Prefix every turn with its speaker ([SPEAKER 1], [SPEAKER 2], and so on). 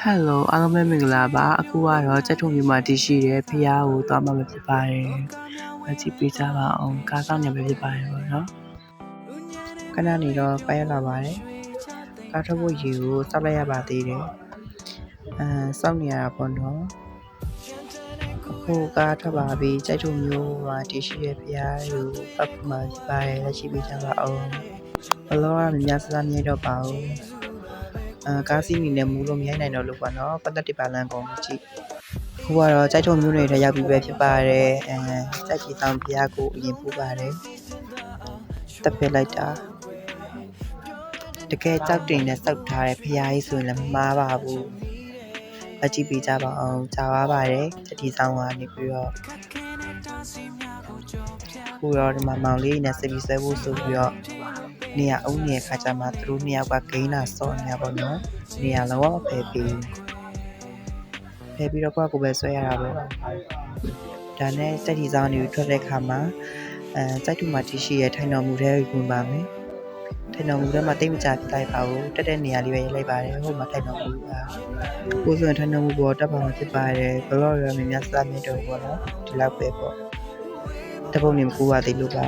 [SPEAKER 1] Hello အားလုံးပဲမင်္ဂလာပါအခုကတော့ကြက်ထုံမြို့မှာတည်ရှိတဲ့ဖရားကိုသွားမှာဖြစ်ပါတယ်။ကြည့်ပေးကြပါအောင်ကားဆောင်နေပဲဖြစ်ပါတယ်ပေါ့နော်။ခဏနေတော့ပိုက်ရလာပါတယ်။ကားထုတ်ဖို့ရေကိုစောက်လိုက်ရပါသေးတယ်။စောက်နေရတာပေါ့နော်။အခုကားထွက်ပါပြီကြက်ထုံမြို့မှာတည်ရှိတဲ့ဖရားကိုပတ်မှာဖြစ်ပါတယ်။ကြည့်ပေးကြပါအောင်။ဘလောကများစားမြဲတော့ပါဦး။ကားစီးနေနဲ့မူလို့မရိုက်နိုင်တော့လို့ပေါ့နော်ပတ်သက်တပါလန်ကုန်ကြည့်ခုကတော့ကြိုက်ထုံမျိုးတွေထဲရောက်ပြီးပဲဖြစ်ပါတယ်ကြိုက်ချီတောင်ဖျားကိုအရင်ပို့ပါတယ်တက်ပြလိုက်တာတကယ်ကြောက်တင်နဲ့စောက်ထားတဲ့ဖျားကြီးဆိုရင်လည်းမမားပါဘူးအကြည့်ပေးကြပါအောင်ကြာပါပါတယ်ချက်တီဆောင်ကနေပြီးတော့ခုတော့ဒီမှာမောင်လေးနဲ့စပီဆွဲဖို့ဆိုပြီးတော့နေရအောင်နေခါကြမှာသူတို့နှစ်ယောက်ကဂိမ်းလာစောနေရပါတော့နေရလောဖယ်ပြီးတော့ကိုပဲဆွဲရတာပဲဒါနဲ့စက်တီဆောင်နေထွက်တဲ့ခါမှာစိုက်တူမှာတရှိရထိုင်တော်မူတဲ့ဝင်ပါမယ်ထိုင်တော်မူတဲ့မှာတိတ်မကြပြလိုက်ပါဘူးတက်တဲ့နေရာလေးပဲရေးလိုက်ပါတယ်ဟိုမှာထိုင်တော်မူပါကိုဆိုရင်ထိုင်တော်မူပေါ်တက်ပါမှာဖြစ်ပါတယ်ဘလော့ရမြင်များစားမြင်တော့ပေါ့နော်ဒီလောက်ပဲပေါ့တပုတ်နေမကူရသေးလို့ပါ